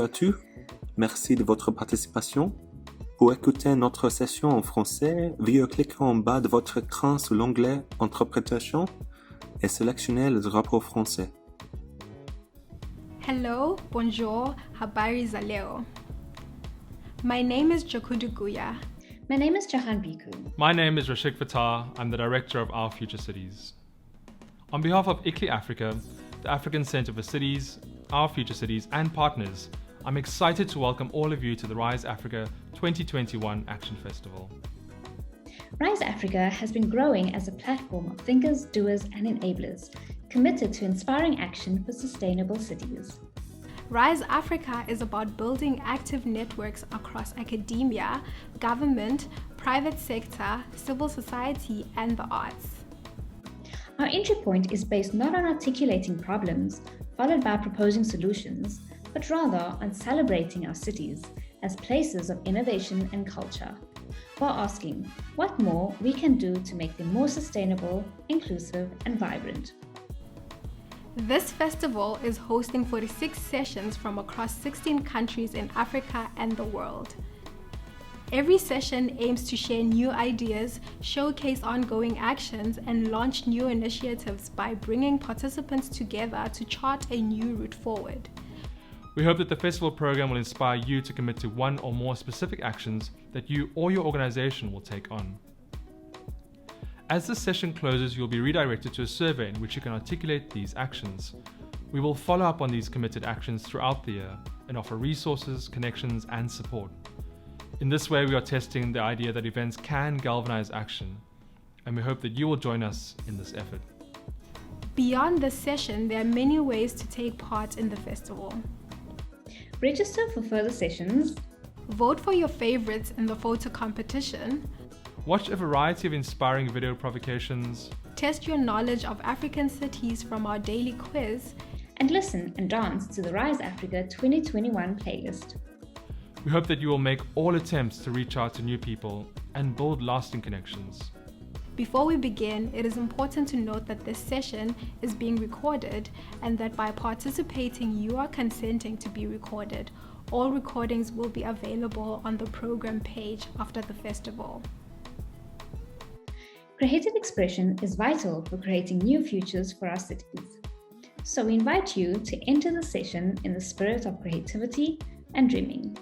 à tous. Merci de votre participation. Pour écouter notre session en français, veuillez cliquer en bas de votre écran sur l'onglet Interprétation et sélectionner le drapeau français. Hello, bonjour, habari za leo. My name is Jakudu Guya. My name is Jahan Biku. My name is Rashik Fatah. I'm the director of Our Future Cities. On behalf of ICLI Africa, the African Centre for Cities, Our Future Cities and partners, I'm excited to welcome all of you to the Rise Africa 2021 Action Festival. Rise Africa has been growing as a platform of thinkers, doers and enablers, committed to inspiring action for sustainable cities. Rise Africa is about building active networks across academia, government, private sector, civil society, and the arts. Our entry point is based not on articulating problems, followed by proposing solutions, but rather on celebrating our cities as places of innovation and culture, while asking what more we can do to make them more sustainable, inclusive, and vibrant. This festival is hosting 46 sessions from across 16 countries in Africa and the world. Every session aims to share new ideas, showcase ongoing actions, and launch new initiatives by bringing participants together to chart a new route forward. We hope that the festival program will inspire you to commit to one or more specific actions that you or your organization will take on. As this session closes, you'll be redirected to a survey in which you can articulate these actions. We will follow up on these committed actions throughout the year and offer resources, connections, and support. In this way, we are testing the idea that events can galvanize action, and we hope that you will join us in this effort. Beyond this session, there are many ways to take part in the festival. Register for further sessions. Vote for your favorites in the photo competition. Watch a variety of inspiring video provocations. Test your knowledge of African cities from our daily quiz. And listen and dance to the Rise Africa 2021 playlist. We hope that you will make all attempts to reach out to new people and build lasting connections. Before we begin, it is important to note that this session is being recorded and that by participating, you are consenting to be recorded. All recordings will be available on the program page after the festival. Creative expression is vital for creating new futures for our cities. So we invite you to enter the session in the spirit of creativity and dreaming.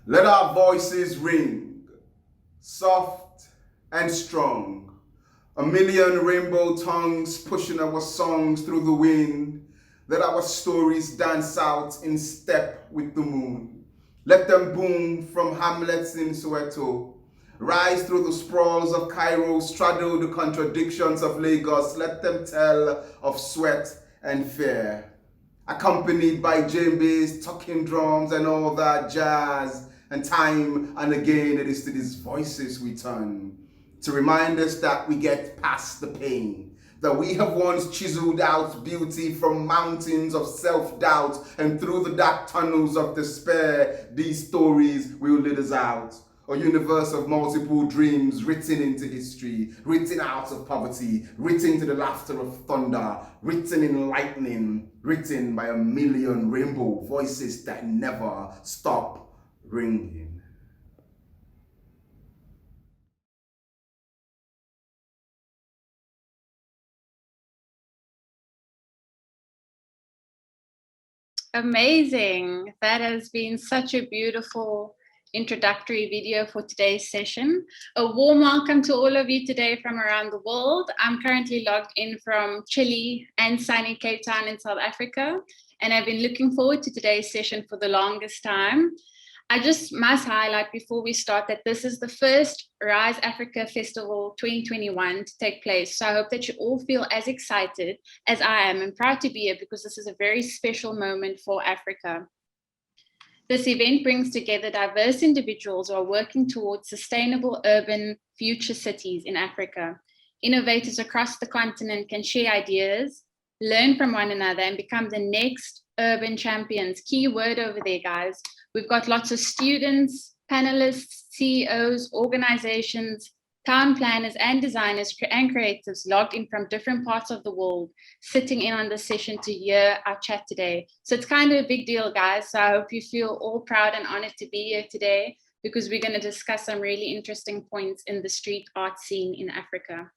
Let our voices ring, soft and strong. A million rainbow tongues pushing our songs through the wind. Let our stories dance out in step with the moon. Let them boom from hamlets in Soweto. Rise through the sprawls of Cairo, straddle the contradictions of Lagos. Let them tell of sweat and fear. Accompanied by djembes, talking drums and all that jazz. And time and again it is to these voices we turn. To remind us that we get past the pain. That we have once chiseled out beauty from mountains of self-doubt, and through the dark tunnels of despair, these stories will lead us out. A universe of multiple dreams written into history, written out of poverty, written to the laughter of thunder, written in lightning, written by a million rainbow voices that never stop ringing. Amazing. That has been such a beautiful introductory video for today's session. A warm welcome to all of you today from around the world. I'm currently logged in from Chile and sunny Cape Town in South Africa, and I've been looking forward to today's session for the longest time. I just must highlight before we start that this is the first Rise Africa Festival 2021 to take place. So I hope that you all feel as excited as I am and proud to be here because this is a very special moment for Africa. This event brings together diverse individuals who are working towards sustainable urban future cities in Africa. Innovators across the continent can share ideas, learn from one another, and become the next urban champions. Key word over there, guys. We've got lots of students, panelists, CEOs, organizations, Town planners and designers and creatives logged in from different parts of the world, sitting in on this session to hear our chat today. So it's kind of a big deal, guys. So I hope you feel all proud and honored to be here today, because we're going to discuss some really interesting points in the street art scene in Africa.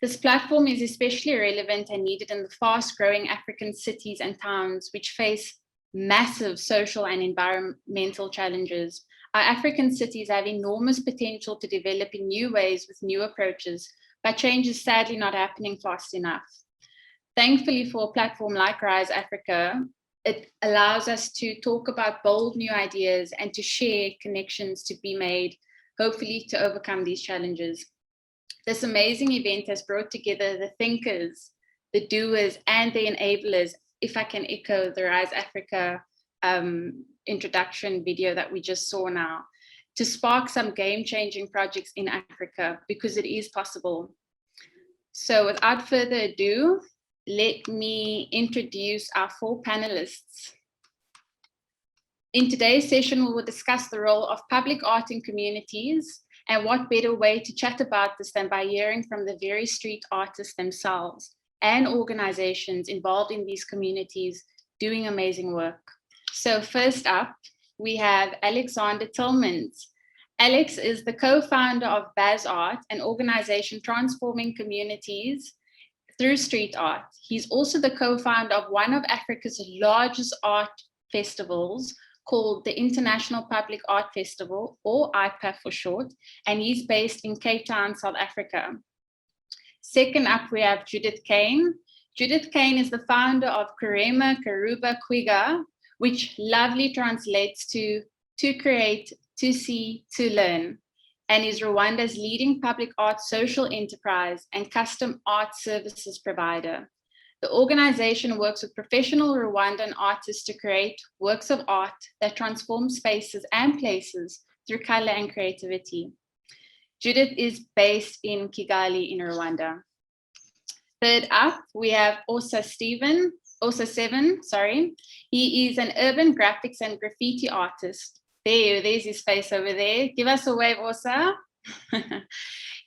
This platform is especially relevant and needed in the fast-growing African cities and towns, which face massive social and environmental challenges. Our African cities have enormous potential to develop in new ways with new approaches, but change is sadly not happening fast enough. Thankfully for a platform like Rise Africa, it allows us to talk about bold new ideas and to share connections to be made, hopefully to overcome these challenges. This amazing event has brought together the thinkers, the doers, and the enablers, if I can echo the Rise Africa introduction video that we just saw now, to spark some game-changing projects in Africa, because it is possible. So without further ado, let me introduce our 4 panelists. In today's session, we will discuss the role of public art in communities, and what better way to chat about this than by hearing from the very street artists themselves and organizations involved in these communities doing amazing work. So first up, we have Alexander Tillmans. Alex is the co-founder of Baz-art, an organization transforming communities through street art. He's also the co-founder of one of Africa's largest art festivals, called the International Public Art Festival, or IPAF for short, and he's based in Cape Town, South Africa. Second up, we have Judith Kane. Judith Kane is the founder of Kurema Karuba Kwiga, which lovely translates to create, to see, to learn, and is Rwanda's leading public art social enterprise and custom art services provider. The organization works with professional Rwandan artists to create works of art that transform spaces and places through color and creativity. Judith is based in Kigali in Rwanda. Third up, we have Osa Seven. He is an urban graphics and graffiti artist. There's his face over there. Give us a wave, Osa.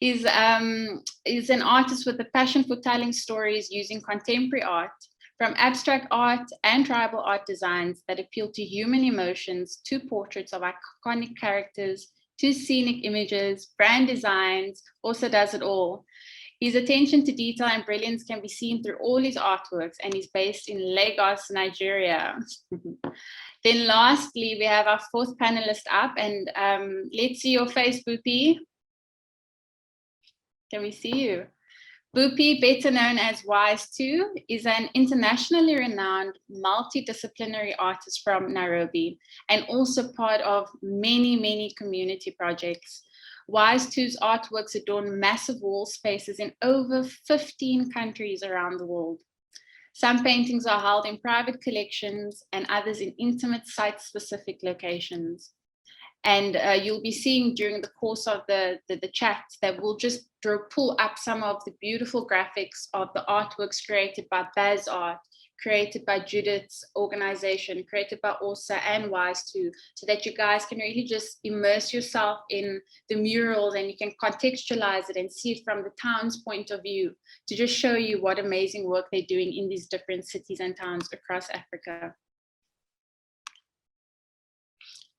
He's an artist with a passion for telling stories using contemporary art, from abstract art and tribal art designs that appeal to human emotions, to portraits of iconic characters, to scenic images, brand designs. Also does it all. His attention to detail and brilliance can be seen through all his artworks, and he's based in Lagos, Nigeria. Then lastly, we have our 4th panelist up, and let's see your face, Boopy. Can we see you? Boopy, better known as Wise2, is an internationally renowned multidisciplinary artist from Nairobi, and also part of many, many community projects. Wise2's artworks adorn massive wall spaces in over 15 countries around the world. Some paintings are held in private collections and others in intimate site-specific locations. And you'll be seeing during the course of the chat that we'll just pull up some of the beautiful graphics of the artworks created by Baz-art, created by Judith's organization, created by Osa and Wise2, so that you guys can really just immerse yourself in the murals and you can contextualize it and see it from the town's point of view, to just show you what amazing work they're doing in these different cities and towns across Africa.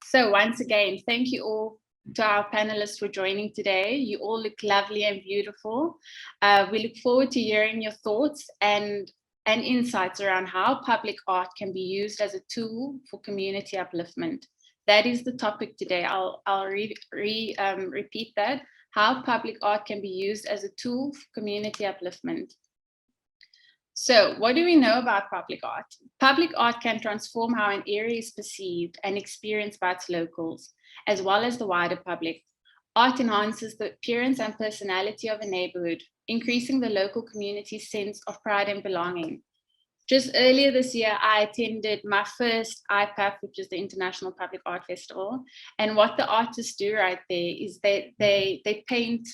So once again, thank you all to our panelists for joining today. You all look lovely and beautiful. We look forward to hearing your thoughts and insights around how public art can be used as a tool for community upliftment. That is the topic today. I'll repeat that, how public art can be used as a tool for community upliftment. So what do we know about public art? Public art can transform how an area is perceived and experienced by its locals, as well as the wider public. Art enhances the appearance and personality of a neighborhood, increasing the local community's sense of pride and belonging. Just earlier this year, I attended my first IPAF, which is the International Public Art Festival. And what the artists do right there is they paint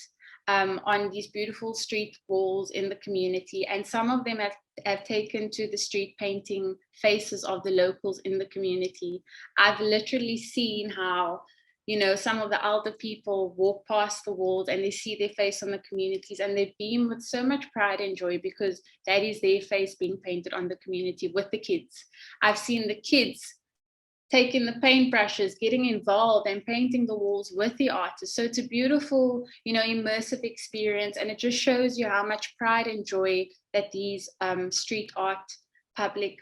on these beautiful street walls in the community. And some of them have taken to the street painting faces of the locals in the community. I've literally seen how you know, some of the elder people walk past the walls and they see their face on the communities and they beam with so much pride and joy because that is their face being painted on the community with the kids. I've seen the kids taking the paintbrushes, getting involved and painting the walls with the artists. So it's a beautiful, you know, immersive experience. And it just shows you how much pride and joy that these street art public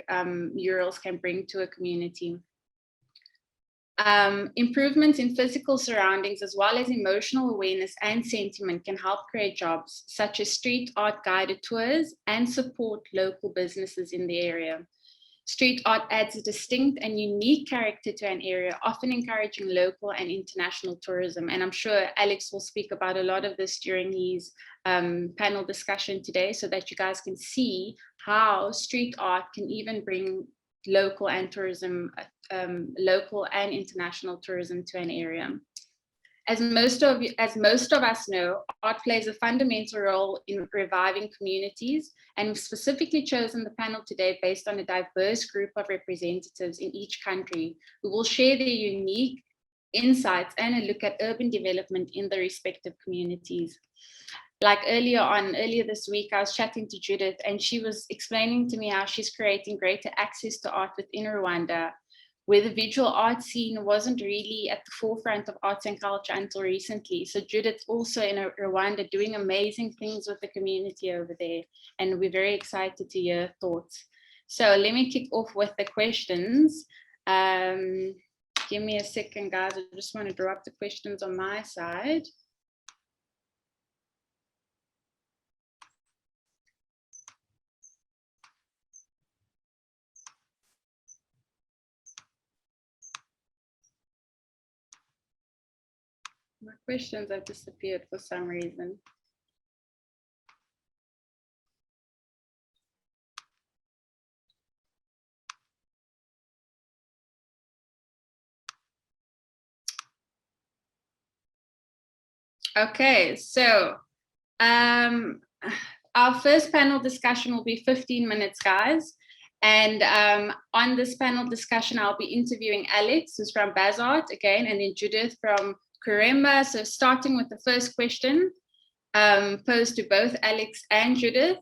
murals can bring to a community. Improvements in physical surroundings as well as emotional awareness and sentiment can help create jobs such as street art guided tours and support local businesses in the area. Street art adds a distinct and unique character to an area, often encouraging local and international tourism. And I'm sure Alex will speak about a lot of this during his panel discussion today so that you guys can see how street art can even bring local and tourism, local and international tourism to an area. As most of us know, art plays a fundamental role in reviving communities, and we've specifically chosen the panel today based on a diverse group of representatives in each country who will share their unique insights and a look at urban development in the respective communities. Like earlier this week, I was chatting to Judith and she was explaining to me how she's creating greater access to art within Rwanda, where the visual art scene wasn't really at the forefront of arts and culture until recently. So Judith's also in Rwanda doing amazing things with the community over there. And we're very excited to hear thoughts. So let me kick off with the questions. Give me a second, guys. I just want to draw up the questions on my side. My questions have disappeared for some reason. Okay, so our first panel discussion will be 15 minutes, guys. And on this panel discussion, I'll be interviewing Alex, who's from Baz-art again, and then Judith from Kuremba. So starting with the first question posed to both Alex and Judith.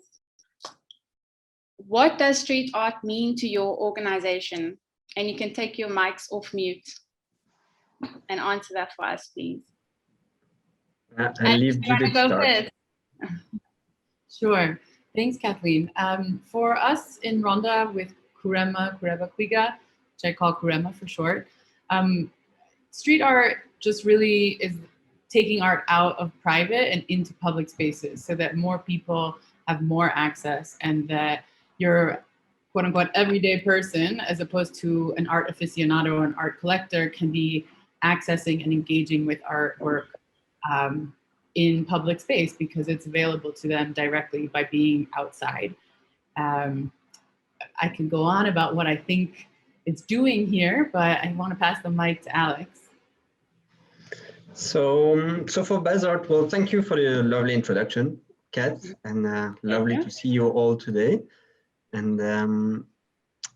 What does street art mean to your organization? And you can take your mics off mute and answer that for us, please. I'll leave Judith to start. Sure. Thanks, Kathleen. For us in Rwanda with Kurema Kwiga, which I call Kurema for short, street art just really is taking art out of private and into public spaces so that more people have more access and that your quote unquote everyday person, as opposed to an art aficionado or an art collector, can be accessing and engaging with artwork in public space because it's available to them directly by being outside. I can go on about what I think it's doing here, but I want to pass the mic to Alex. So for Baz-art, well, thank you for the lovely introduction, Kat, and lovely to see you all today. And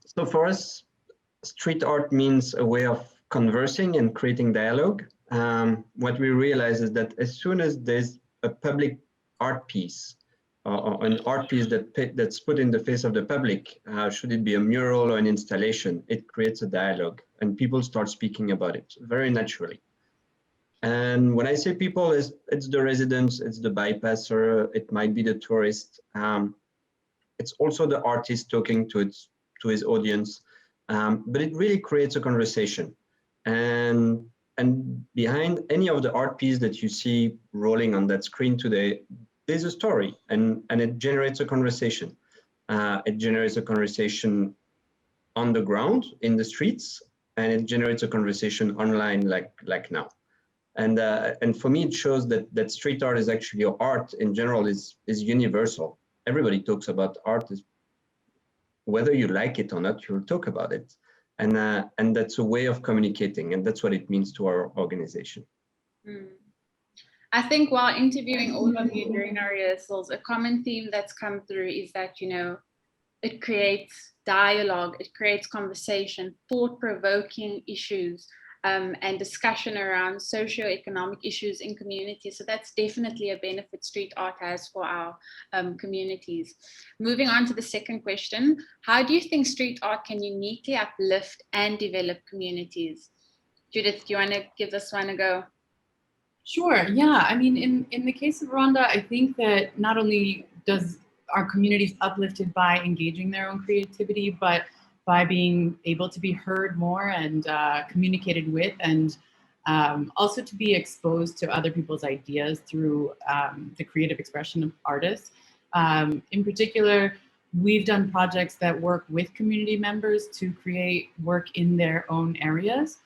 so for us, street art means a way of conversing and creating dialogue. What we realize is that as soon as there's a public art piece or an art piece that's put in the face of the public, should it be a mural or an installation, it creates a dialogue and people start speaking about it very naturally. And when I say people, it's the residents, it's the bypasser, it might be the tourist. It's also the artist talking to his audience, but it really creates a conversation. And behind any of the art piece that you see rolling on that screen today, there's a story, and it generates a conversation. It generates a conversation on the ground, in the streets, and it generates a conversation online like now. And for me, it shows that street art is actually, or art in general is universal. Everybody talks about art, whether you like it or not, you'll talk about it. And that's a way of communicating, and that's what it means to our organization. I think while interviewing all of you during our rehearsals, a common theme that's come through is that, you know, it creates dialogue, it creates conversation, thought-provoking issues. and discussion around socio-economic issues in communities. So that's definitely a benefit street art has for our communities. Moving on to the second question, how do you think street art can uniquely uplift and develop communities? Judith, do you want to give this one a go? Sure, yeah. I mean, in the case of Rwanda, I think that not only does our communities uplifted by engaging their own creativity, but by being able to be heard more and communicated with, and also to be exposed to other people's ideas through the creative expression of artists. In particular, we've done projects that work with community members to create work in their own areas,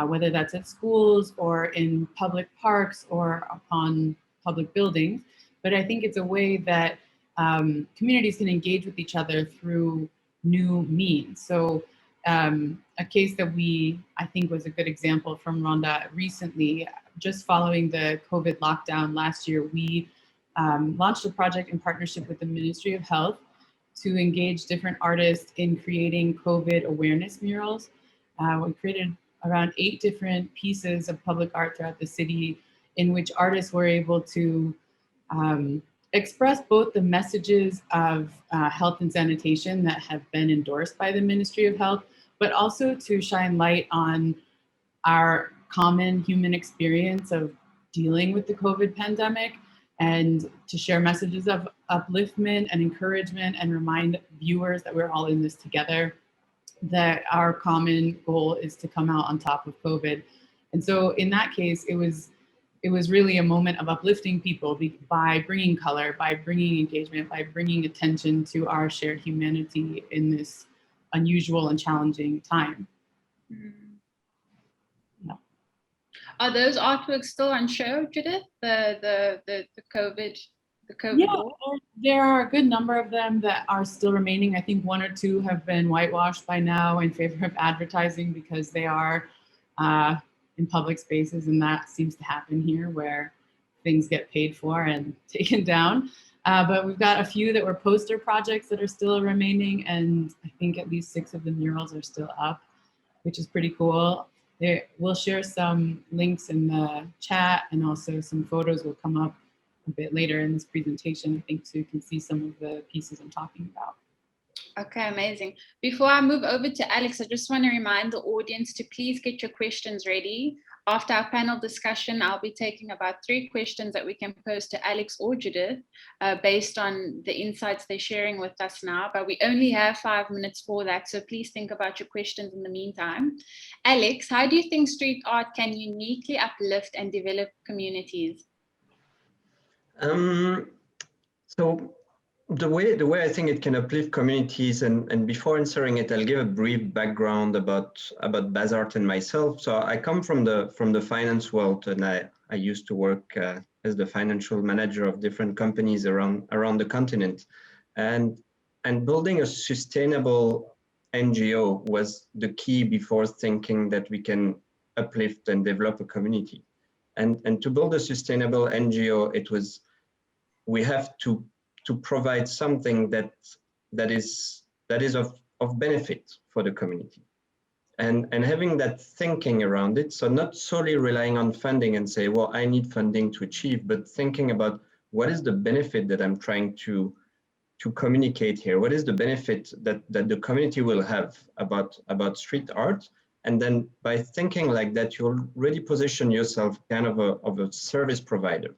whether that's at schools or in public parks or upon public buildings. But I think it's a way that communities can engage with each other through new means. So a case that I think was a good example from Rwanda recently, just following the COVID lockdown last year, we launched a project in partnership with the Ministry of Health to engage different artists in creating COVID awareness murals. We created around 8 different pieces of public art throughout the city in which artists were able to express both the messages of health and sanitation that have been endorsed by the Ministry of Health, but also to shine light on our common human experience of dealing with the COVID pandemic, and to share messages of upliftment and encouragement and remind viewers that we're all in this together, that our common goal is to come out on top of COVID. And so in that case, it was really a moment of uplifting people by bringing color, by bringing engagement, by bringing attention to our shared humanity in this unusual and challenging time. Yeah. Are those artworks still on show, Judith? The COVID Yeah, wall? there are a good number of them that are still remaining. I think 1 or 2 have been whitewashed by now in favor of advertising because they are in public spaces, and that seems to happen here where things get paid for and taken down. But we've got a few that were poster projects that are still remaining, and I think at least 6 of the murals are still up, which is pretty cool. We'll share some links in the chat, and also some photos will come up a bit later in this presentation, I think, so you can see some of the pieces I'm talking about. Okay, amazing. Before I move over to Alex, I just want to remind the audience to please get your questions ready. After our panel discussion, I'll be taking about 3 questions that we can pose to Alex or Judith based on the insights they're sharing with us now, but we only have 5 minutes for that, so please think about your questions in the meantime. Alex, how do you think street art can uniquely uplift and develop communities? So the way I think it can uplift communities, and before answering it, I'll give a brief background about Baz-art and myself. So I come from the finance world, and I used to work as the financial manager of different companies around the continent, and building a sustainable NGO was the key before thinking that we can uplift and develop a community. And to build a sustainable NGO, we have to provide something that is of benefit for the community, and having that thinking around it. So not solely relying on funding and say, well, I need funding to achieve, but thinking about what is the benefit that I'm trying to communicate here. What is the benefit that the community will have about street art? And then by thinking like that, you already position yourself kind of a service provider.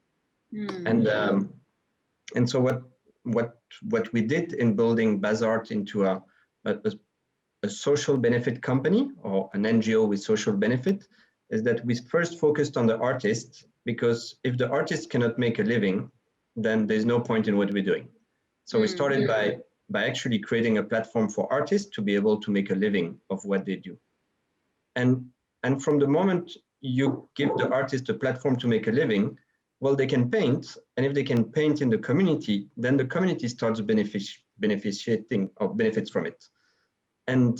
And so what we did in building Baz-art into a social benefit company, or an NGO with social benefit, is that we first focused on the artist, because if the artist cannot make a living, then there's no point in what we're doing. So we started by actually creating a platform for artists to be able to make a living of what they do. And from the moment you give the artist a platform to make a living, well, they can paint, and if they can paint in the community, then the community starts beneficiating or benefits from it. And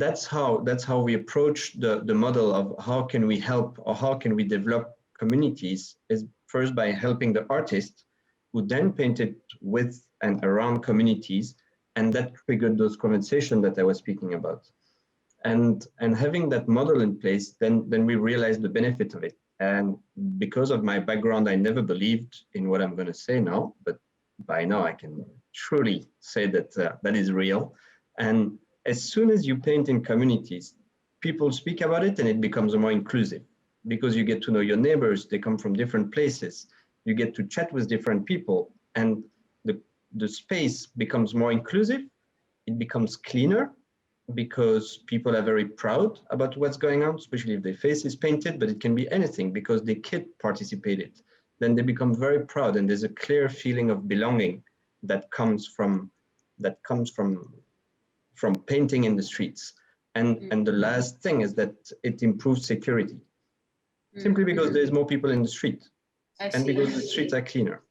that's how we approach the model of how can we help, or how can we develop communities, is first by helping the artist, who then painted with and around communities, and that triggered those conversations that I was speaking about. And having that model in place, then we realized the benefit of it. And because of my background, I never believed in what I'm going to say now, but by now I can truly say that that is real. And as soon as you paint in communities, people speak about it and it becomes more inclusive because you get to know your neighbors, they come from different places, you get to chat with different people, and the space becomes more inclusive, it becomes cleaner, because people are very proud about what's going on, especially if their face is painted, but it can be anything because the kid participated. Then they become very proud, and there's a clear feeling of belonging that comes from painting in the streets. And the last thing is that it improves security, simply because there's more people in the street, and because the streets are cleaner.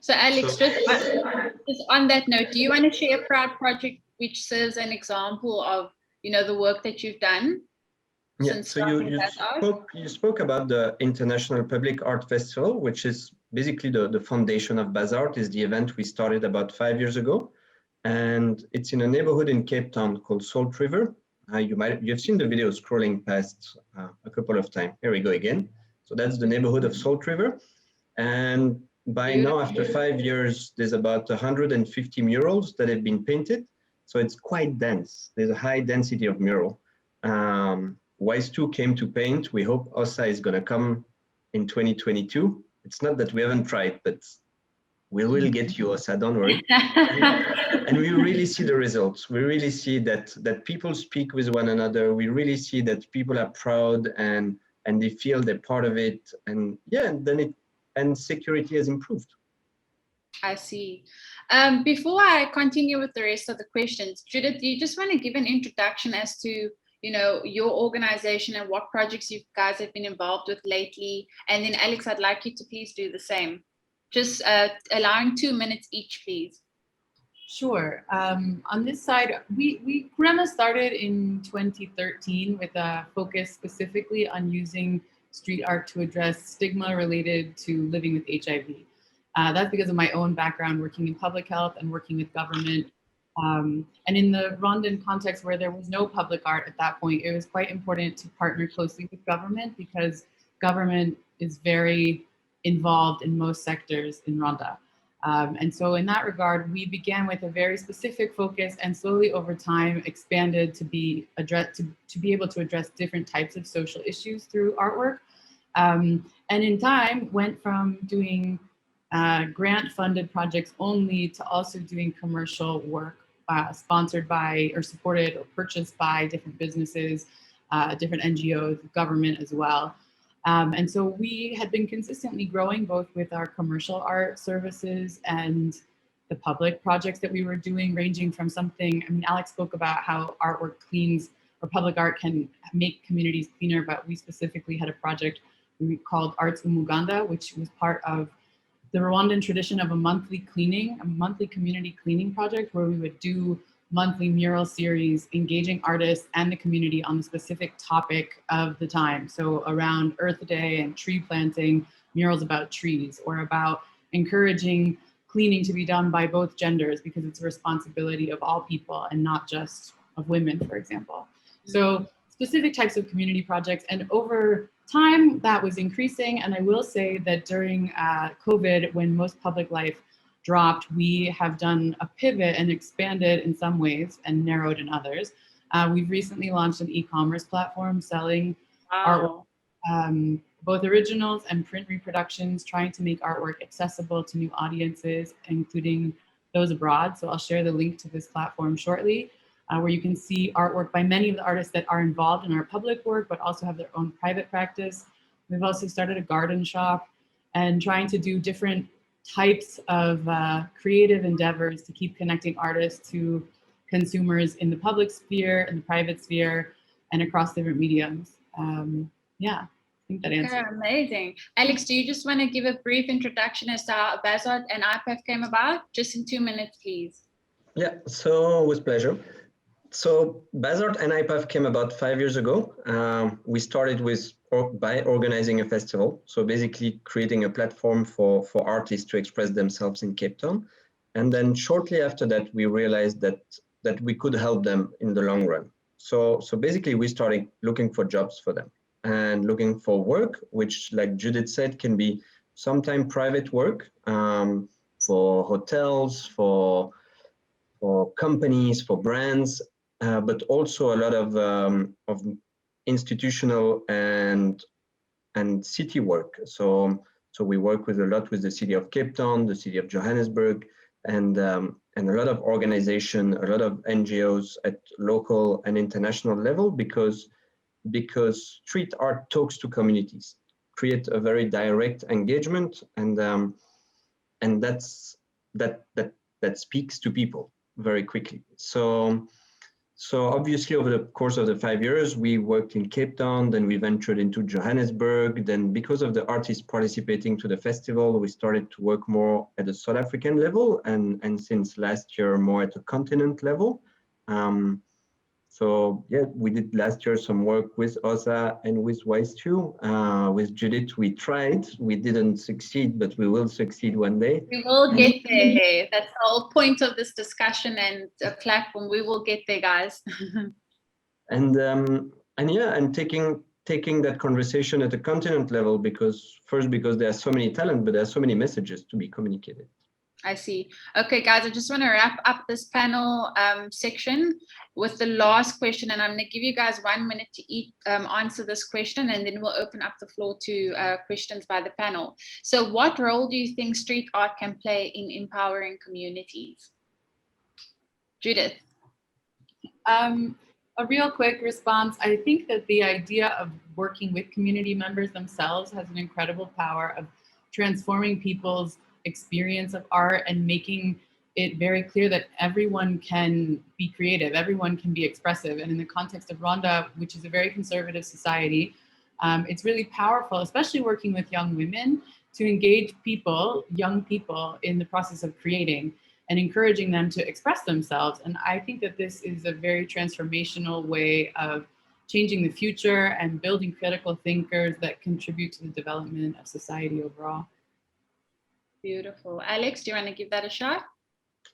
So Alex, just on that note, do you want to share a proud project which serves an example of, you know, the work that you've done? Yeah, so you spoke about the International Public Art Festival, which is basically the foundation of Baz-art, is the event we started about 5 years ago. And it's in a neighborhood in Cape Town called Salt River. You've seen the video scrolling past a couple of times. Here we go again. So that's the neighborhood of Salt River. And by now, after 5 years, there's about 150 murals that have been painted. So it's quite dense. There's a high density of mural. WISE 2 came to paint. We hope OSA is going to come in 2022. It's not that we haven't tried, but we will get you, OSA, don't worry. And we really see the results. We really see that people speak with one another. We really see that people are proud and they feel they're part of it. And yeah, and security has improved. I see. Before I continue with the rest of the questions, Judith, do you just want to give an introduction as to, you know, your organization and what projects you guys have been involved with lately? And then Alex, I'd like you to please do the same. Just allowing 2 minutes each, please. Sure. On this side, Kurema started in 2013 with a focus specifically on using street art to address stigma related to living with HIV. That's because of my own background working in public health and working with government. And in the Rwandan context where there was no public art at that point, it was quite important to partner closely with government because government is very involved in most sectors in Rwanda. And so in that regard, we began with a very specific focus and slowly over time expanded to be able to address different types of social issues through artwork. And in time went from doing grant-funded projects only to also doing commercial work sponsored by or supported or purchased by different businesses, different NGOs, government as well. And so we had been consistently growing both with our commercial art services and the public projects that we were doing, ranging from something, I mean, Alex spoke about how artwork cleans or public art can make communities cleaner, but we specifically had a project we called Arts Umuganda, which was part of the Rwandan tradition of a monthly community cleaning project where we would do monthly mural series, engaging artists and the community on the specific topic of the time. So around Earth Day and tree planting, murals about trees, or about encouraging cleaning to be done by both genders because it's a responsibility of all people and not just of women, for example. So specific types of community projects, and over time that was increasing. And I will say that during COVID, when most public life dropped, we have done a pivot and expanded in some ways and narrowed in others. We've recently launched an e-commerce platform selling artwork, both originals and print reproductions, trying to make artwork accessible to new audiences, including those abroad. So I'll share the link to this platform shortly, where you can see artwork by many of the artists that are involved in our public work, but also have their own private practice. We've also started a garden shop and trying to do different types of creative endeavors to keep connecting artists to consumers in the public sphere, in the private sphere, and across different mediums. Yeah, I think that answers. Okay, amazing. Alex, do you just want to give a brief introduction as to how Baz-art and IPAF came about? Just in 2 minutes, please. Yeah, so with pleasure. So Baz-art and IPAF came about 5 years ago. We started by organizing a festival. So basically creating a platform for artists to express themselves in Cape Town. And then shortly after that, we realized that we could help them in the long run. So basically we started looking for jobs for them and looking for work, which, like Judith said, can be sometimes private work, for hotels, for companies, for brands, but also a lot of institutional and city work. So we work with a lot with the city of Cape Town, the city of Johannesburg, and a lot of organization, a lot of NGOs at local and international level, because street art talks to communities, create a very direct engagement, and that speaks to people very quickly. So obviously over the course of the 5 years, we worked in Cape Town, then we ventured into Johannesburg. Then because of the artists participating to the festival, we started to work more at the South African level, and since last year, more at the continent level. So yeah, we did last year some work with OSA and with WISE too. With Judith, we tried. We didn't succeed, but we will succeed one day. We will get there. That's the whole point of this discussion and platform. We will get there, guys. And yeah, and taking that conversation at the continent level, because there are so many talent, but there are so many messages to be communicated. I see. Okay, guys, I just want to wrap up this panel section with the last question, and I'm going to give you guys 1 minute to answer this question, and then we'll open up the floor to questions by the panel. So what role do you think street art can play in empowering communities? Judith. A real quick response. I think that the idea of working with community members themselves has an incredible power of transforming people's experience of art and making it very clear that everyone can be creative, everyone can be expressive. And in the context of Rwanda, which is a very conservative society, it's really powerful, especially working with young women, to engage people, young people, in the process of creating and encouraging them to express themselves. And I think that this is a very transformational way of changing the future and building critical thinkers that contribute to the development of society overall. Beautiful. Alex, do you want to give that a shot?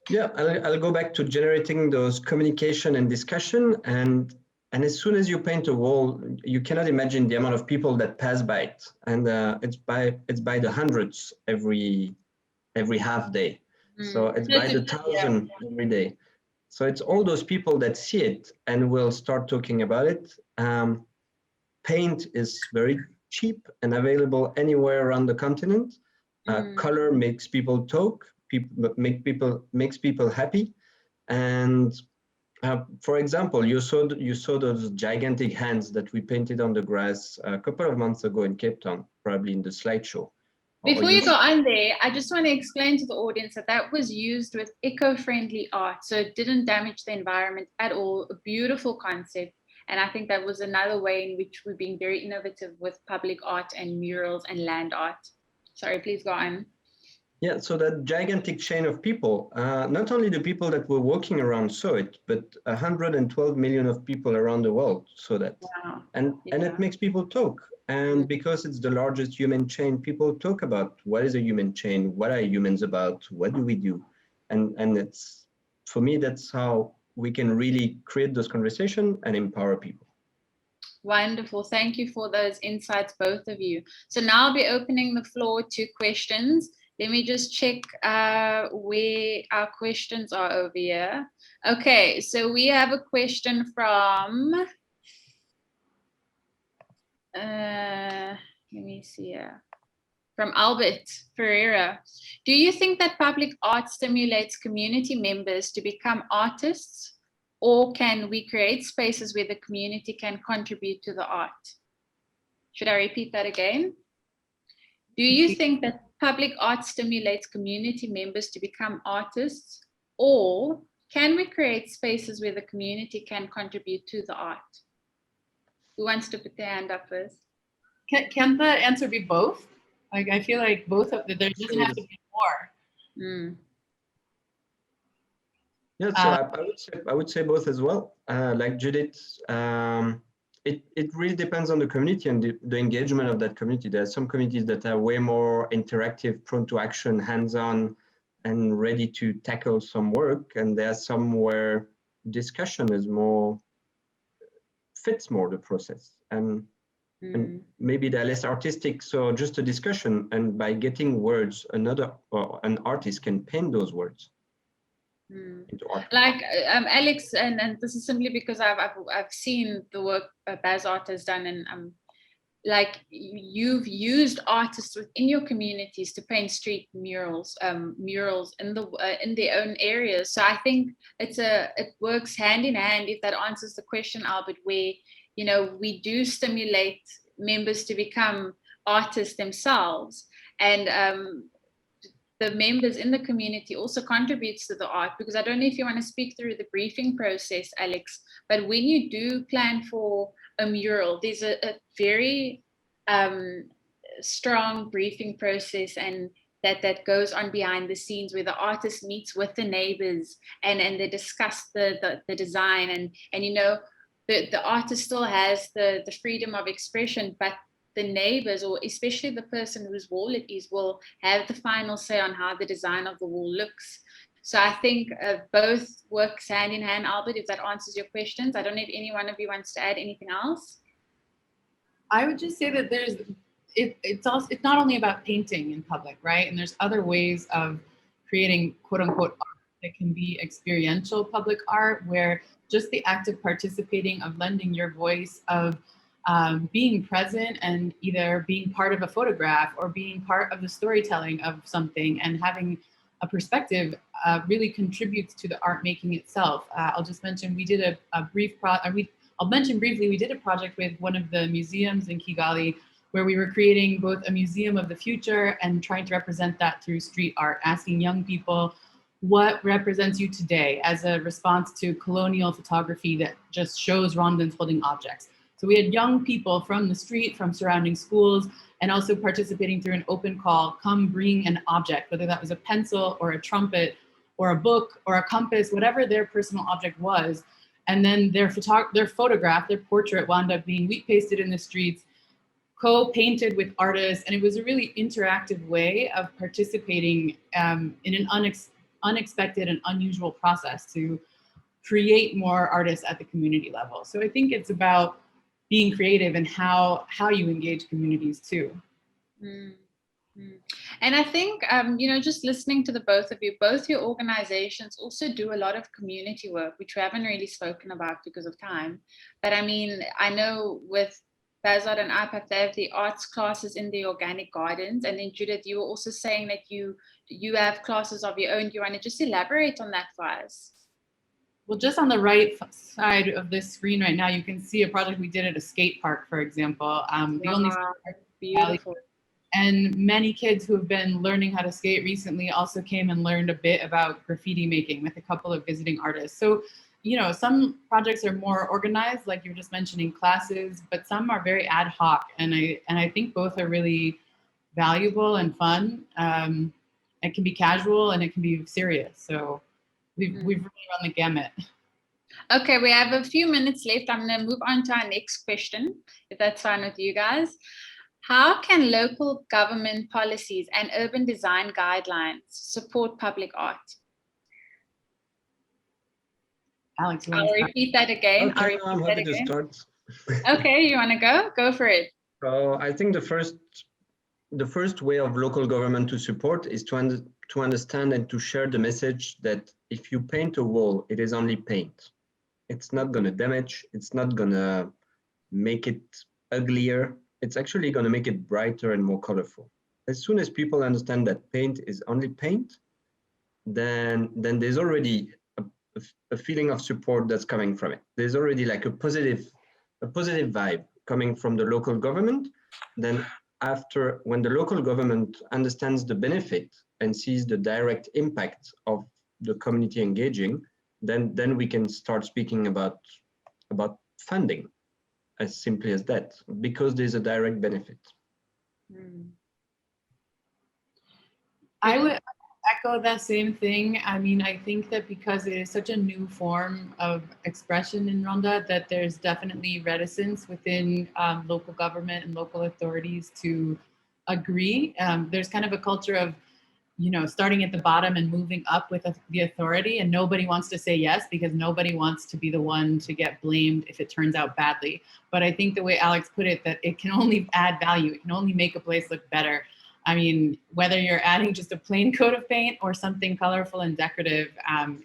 Yeah, I'll go back to generating those communication and discussion. And as soon as you paint a wall, you cannot imagine the amount of people that pass by it. And it's by the hundreds every half day. So it's by the thousand every day. So it's all those people that see it and will start talking about it. Paint is very cheap and available anywhere around the continent. Color makes people talk. Makes people happy. And for example, you saw those gigantic hands that we painted on the grass a couple of months ago in Cape Town, probably in the slideshow. Before you go on there, I just want to explain to the audience that was used with eco-friendly art, so it didn't damage the environment at all. A beautiful concept, and I think that was another way in which we're being very innovative with public art and murals and land art. Sorry, please go on. Yeah, so that gigantic chain of people, not only the people that were walking around saw it, but 112 million of people around the world saw that. Wow. And it makes people talk. And because it's the largest human chain, people talk about what is a human chain, what are humans about, what do we do? And it's, for me, that's how we can really create those conversations and empower people. Wonderful. Thank you for those insights, both of you. So now I'll be opening the floor to questions. Let me just check where our questions are over here. Okay, so we have a question from, let me see here, from Albert Ferreira. Do you think that public art stimulates community members to become artists, or can we create spaces where the community can contribute to the art? Should I repeat that again? Do you think that public art stimulates community members to become artists, or can we create spaces where the community can contribute to the art? Who wants to put their hand up first? Can the answer be both? Like, I feel like both of them, there doesn't have to be more. Yeah, so I would say both as well. Like Judith, it really depends on the community and the engagement of that community. There are some communities that are way more interactive, prone to action, hands-on, and ready to tackle some work. And there are some where discussion is more fits more the process. And maybe they're less artistic, so just a discussion, and by getting words, an artist can paint those words into art. Like Alex, and this is simply because I've seen the work Baz-art has done, and like you've used artists within your communities to paint street murals in their own areas. So I think it works hand in hand, if that answers the question, Albert, where we do stimulate members to become artists themselves, and the members in the community also contributes to the art. Because I don't know if you want to speak through the briefing process, Alex, but when you do plan for a mural, there's a very strong briefing process, and that goes on behind the scenes, where the artist meets with the neighbors and they discuss the design, and the artist still has the freedom of expression, but the neighbors, or especially the person whose wall it is, will have the final say on how the design of the wall looks. So I think both works hand in hand, Albert, if that answers your questions. I don't know if any one of you wants to add anything else. I would just say that it's not only about painting in public, right? And there's other ways of creating quote unquote art that can be experiential public art, where just the act of participating, of lending your voice, of being present and either being part of a photograph or being part of the storytelling of something and having a perspective really contributes to the art making itself. I'll just mention we did I'll mention briefly, we did a project with one of the museums in Kigali where we were creating both a museum of the future and trying to represent that through street art, asking young people what represents you today as a response to colonial photography that just shows Rwandans holding objects. So we had young people from the street, from surrounding schools, and also participating through an open call, come bring an object, whether that was a pencil or a trumpet or a book or a compass, whatever their personal object was. And then their photograph, their portrait wound up being wheat pasted in the streets, co-painted with artists. And it was a really interactive way of participating in an unexpected and unusual process to create more artists at the community level. So I think it's about being creative and how you engage communities too. And I think, just listening to the both of you, both your organizations also do a lot of community work, which we haven't really spoken about because of time. But I mean, I know with Baz-art and IPAP, they have the arts classes in the organic gardens. And then Judith, you were also saying that you have classes of your own. Do you want to just elaborate on that for us? Well, just on the right side of this screen right now, you can see a project we did at a skate park, for example. The only beautiful. And many kids who have been learning how to skate recently also came and learned a bit about graffiti making with a couple of visiting artists. So, some projects are more organized, like you were just mentioning, classes, but some are very ad hoc. And I think both are really valuable and fun. It can be casual and it can be serious. So we've really run the gamut. Okay, we have a few minutes left. I'm going to move on to our next question, if that's fine with you guys. How can local government policies and urban design guidelines support public art? Alex, I'll repeat that again. Okay, I'm happy to start. Okay, you want to go? Go for it. So I think the first way of local government to support is to understand and to share the message that if you paint a wall, it is only paint. It's not going to damage. It's not going to make it uglier. It's actually going to make it brighter and more colorful. As soon as people understand that paint is only paint, then there's already a feeling of support that's coming from it. There's already like a positive vibe coming from the local government. Then after, when the local government understands the benefit and sees the direct impact of the community engaging, then we can start speaking about funding, as simply as that, because there's a direct benefit. I would echo that same thing. I mean, I think that because it is such a new form of expression in Rwanda, that there's definitely reticence within local government and local authorities to agree. There's kind of a culture of starting at the bottom and moving up with the authority, and nobody wants to say yes because nobody wants to be the one to get blamed if it turns out badly. But I think the way Alex put it, that it can only add value. It can only make a place look better. I mean, whether you're adding just a plain coat of paint or something colorful and decorative,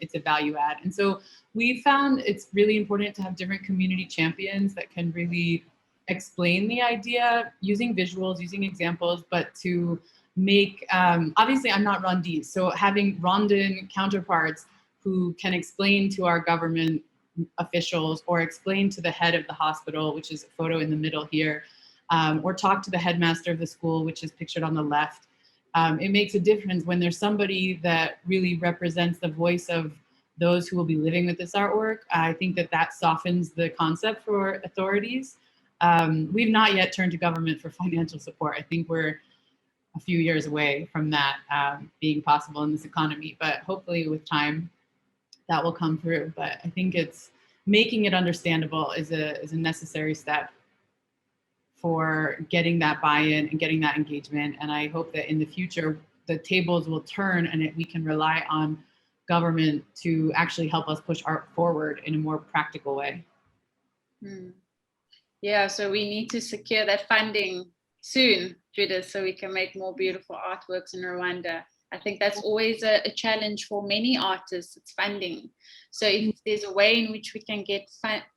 it's a value add. And so we found it's really important to have different community champions that can really explain the idea using visuals, using examples, but to make, obviously I'm not Rwandese, so having Rwandan counterparts who can explain to our government officials or explain to the head of the hospital, which is a photo in the middle here, or talk to the headmaster of the school, which is pictured on the left. It makes a difference when there's somebody that really represents the voice of those who will be living with this artwork. I think that softens the concept for authorities. We've not yet turned to government for financial support. I think we're a few years away from that being possible in this economy, but hopefully with time that will come through. But I think it's making it understandable is a necessary step for getting that buy-in and getting that engagement. And I hope that in the future, the tables will turn and we can rely on government to actually help us push art forward in a more practical way. Yeah, so we need to secure that funding soon, Judith, so we can make more beautiful artworks in Rwanda. I think that's always a challenge for many artists, it's funding. So if there's a way in which we can get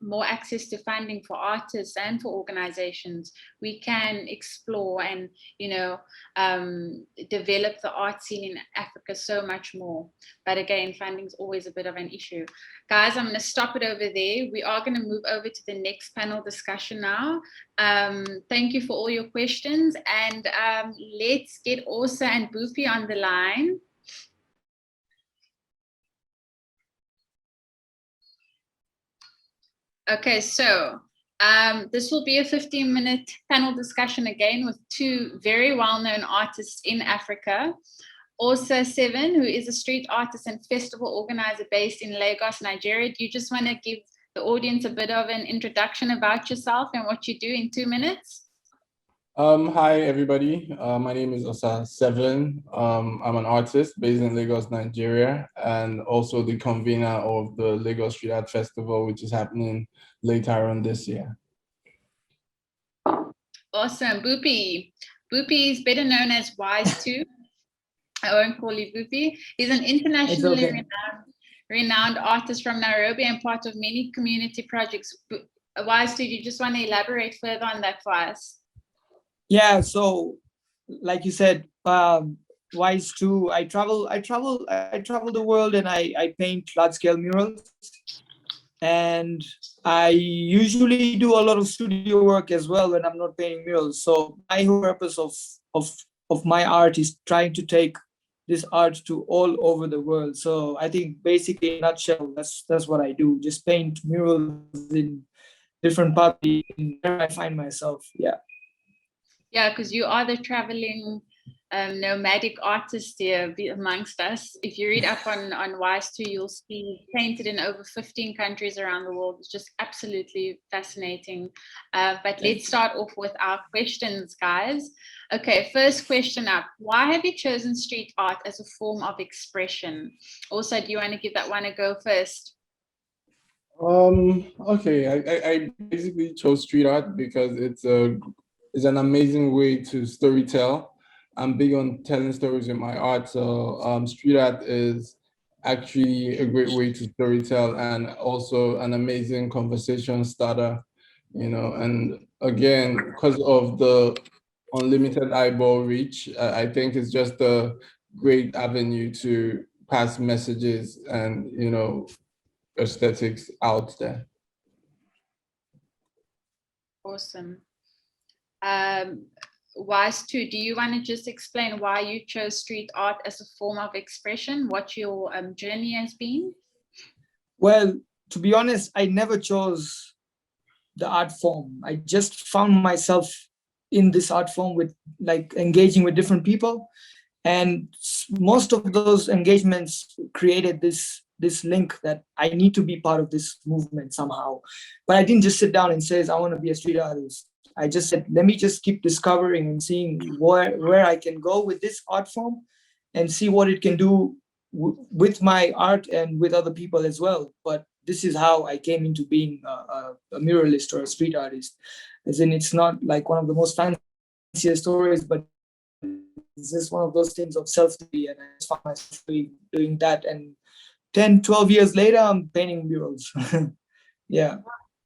more access to funding for artists and for organizations, we can explore and, develop the art scene in Africa so much more. But again, funding is always a bit of an issue. Guys, I'm going to stop it over there. We are going to move over to the next panel discussion now. Thank you for all your questions, and let's get Orsa and Bupi on the line. Okay, so this will be a 15-minute panel discussion again with two very well-known artists in Africa. Orsa Seven, who is a street artist and festival organizer based in Lagos, Nigeria. Do you just want to give the audience a bit of an introduction about yourself and what you do in 2 minutes? Hi, everybody. My name is Orsa Seven. I'm an artist based in Lagos, Nigeria, and also the convener of the Lagos Street Art Festival, which is happening later on this year. Awesome. Bupi. Bupi is better known as Wise2. I won't call you Bupi. He's an internationally renowned artist from Nairobi and part of many community projects. Wise2, do you just want to elaborate further on that for us? Yeah, so like you said, Wise2, I travel the world and I paint large-scale murals. And I usually do a lot of studio work as well when I'm not painting murals. So my whole purpose of my art is trying to take this art to all over the world. So I think basically in a nutshell, that's what I do. Just paint murals in different parts where I find myself. Yeah. Yeah, because you are the traveling nomadic artist here amongst us. If you read up on Wise2, you'll see painted in over 15 countries around the world. It's just absolutely fascinating. But let's start off with our questions, guys. Okay, first question up. Why have you chosen street art as a form of expression? Also, do you want to give that one a go first? Okay, I basically chose street art because it's an amazing way to storytell. I'm big on telling stories in my art, so street art is actually a great way to storytell and also an amazing conversation starter, and again, because of the unlimited eyeball reach, I think it's just a great avenue to pass messages and, aesthetics out there. Awesome. Wise2, do you want to just explain why you chose street art as a form of expression, what your journey has been? Well, to be honest, I never chose the art form. I just found myself in this art form with engaging with different people. And most of those engagements created this link that I need to be part of this movement somehow. But I didn't just sit down and say, I want to be a street artist. I just said, let me just keep discovering and seeing where I can go with this art form. and see what it can do with my art and with other people as well. But this is how I came into being a muralist or a street artist. As in, it's not like one of the most fanciest stories, but it's just one of those things of self-study, and I just found myself doing that. And 10, 12 years later, I'm painting murals. Yeah.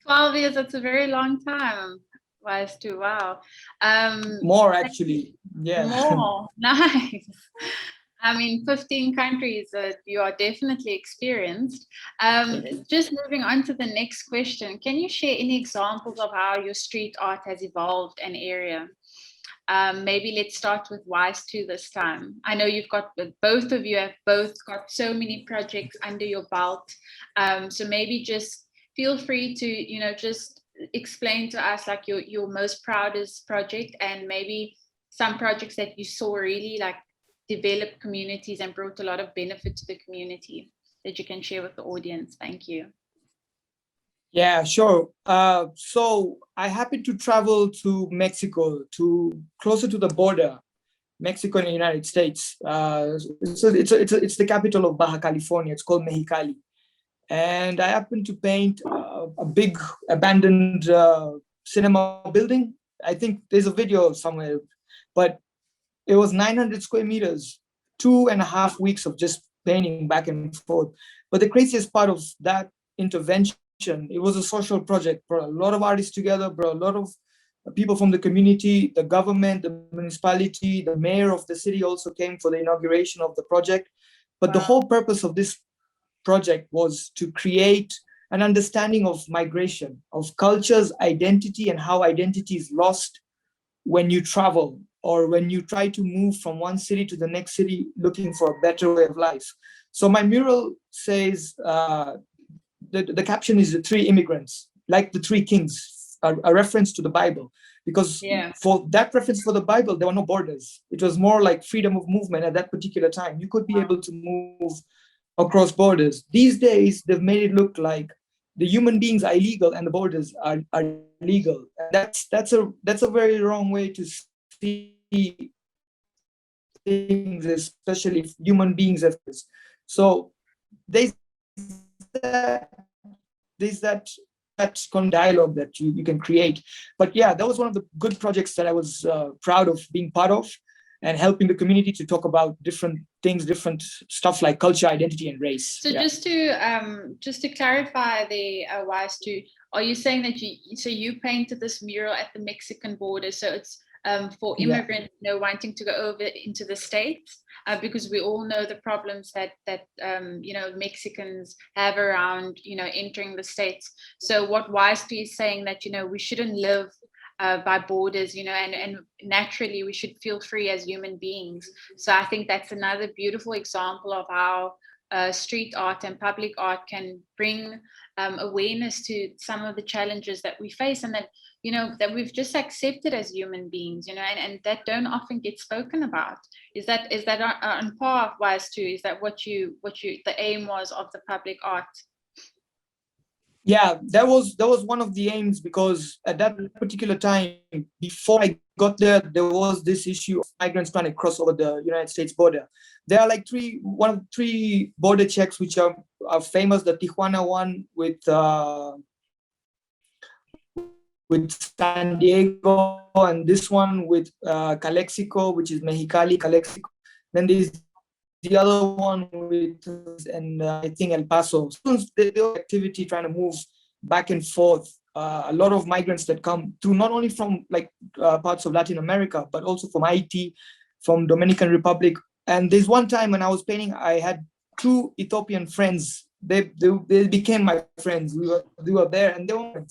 12 years, that's a very long time. Wise too, wow. More actually, yeah. More, nice. I mean, 15 countries, you are definitely experienced. Just moving on to the next question, can you share any examples of how your street art has evolved an area? Maybe let's start with Wise 2 this time. I know you've got, both of you have both got so many projects under your belt. So maybe just feel free to, you know, just explain to us like your most proudest project, and maybe some projects that you saw really like developed communities and brought a lot of benefit to the community that you can share with the audience. Thank you. Yeah, sure. So I happened to travel to Mexico, to closer to the border, Mexico and the United States. So it's the capital of Baja California. It's called Mexicali. And I happened to paint a big abandoned cinema building. I think there's a video somewhere, but it was 900 square meters, 2.5 weeks of just painting back and forth. But the craziest part of that intervention, it was a social project, brought a lot of artists together, brought a lot of people from the community, the government, the municipality, the mayor of the city also came for the inauguration of the project. But the whole purpose of this project was to create an understanding of migration, of culture's identity, and how identity is lost when you travel or when you try to move from one city to the next city looking for a better way of life. So my mural says, the caption is the three immigrants, like the three kings, a reference to the Bible. Because for that reference for the Bible, there were no borders. It was more like freedom of movement at that particular time. You could be able to move across borders. These days, they've made it look like the human beings are illegal and the borders are legal. And that's a very wrong way to see things, especially if human beings have this. So there's that kind of dialogue that you can create. But yeah, that was one of the good projects that I was proud of being part of, and helping the community to talk about different things, different stuff like culture, identity, and race. So just to clarify the Wise 2, are you saying that you painted this mural at the Mexican border? So it's for immigrants, you know, wanting to go over into the States, because we all know the problems that you know, Mexicans have around, you know, entering the States. So what Wise 2 is saying, that, you know, we shouldn't live by borders, you know, and naturally we should feel free as human beings. So I think that's another beautiful example of how street art and public art can bring awareness to some of the challenges that we face, and that, you know, that we've just accepted as human beings, you know, and that don't often get spoken about. Is that on par, Wise 2? Is that what the aim was of the public art? Yeah, that was one of the aims, because at that particular time, before I got there, there was this issue of migrants trying to cross over the United States border. There are like three border checks which are famous. The Tijuana one with San Diego, and this one with Calexico, which is Mexicali, Calexico. Then there's the other one with, and I think El Paso. Students, they do activity trying to move back and forth. A lot of migrants that come through, not only from like parts of Latin America, but also from Haiti, from Dominican Republic. And there's one time when I was painting, I had 2 Ethiopian friends. They became my friends. We were there, and they were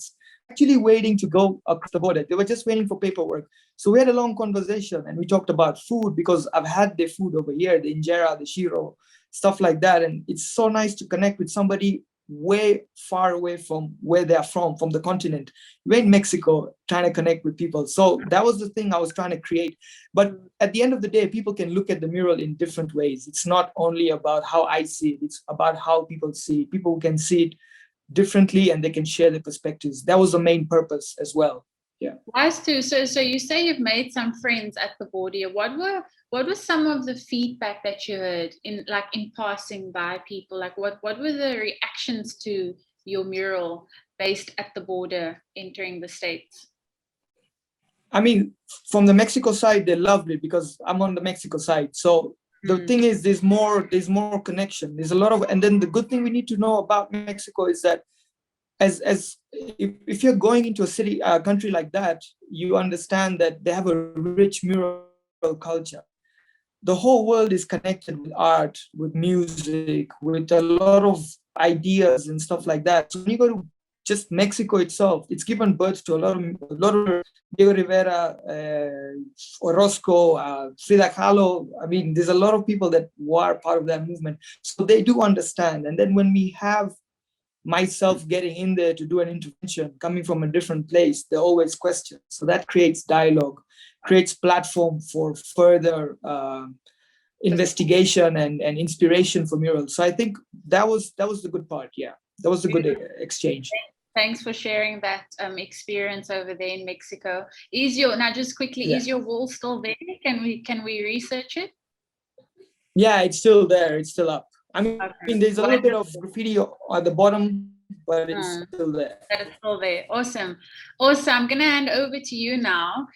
actually waiting to go across the border. They were just waiting for paperwork. So we had a long conversation, and we talked about food, because I've had their food over here, the injera, the shiro, stuff like that. And it's so nice to connect with somebody way far away from where they're from the continent. We're in Mexico trying to connect with people. So that was the thing I was trying to create. But at the end of the day, people can look at the mural in different ways. It's not only about how I see it, it's about how people see it. People can see it differently, and they can share their perspectives. That was the main purpose as well. Yeah. Wise 2. So you say you've made some friends at the border. What what was some of the feedback that you heard in passing by people? Like what were the reactions to your mural based at the border entering the States? I mean, from the Mexico side, they loved it because I'm on the Mexico side. So the thing is, there's more connection. There's a lot of, and then the good thing we need to know about Mexico is that if you're going into a country like that, you understand that they have a rich mural culture. The whole world is connected with art, with music, with a lot of ideas and stuff like that. So when you go to just Mexico itself, it's given birth to a lot of Diego Rivera, Orozco, Frida Kahlo. I mean, there's a lot of people that were part of that movement. So they do understand. And then when we have myself getting in there to do an intervention, coming from a different place, they always question. So that creates dialogue, creates platform for further investigation and inspiration for murals. So I think that was the good part. Yeah, that was a good exchange. Thanks for sharing that experience over there in Mexico. Is your wall still there? Can we research it? Yeah, it's still there. It's still up. I mean, there's a little bit of graffiti at the bottom, but it's still there. That is still there. Awesome. I'm going to hand over to you now.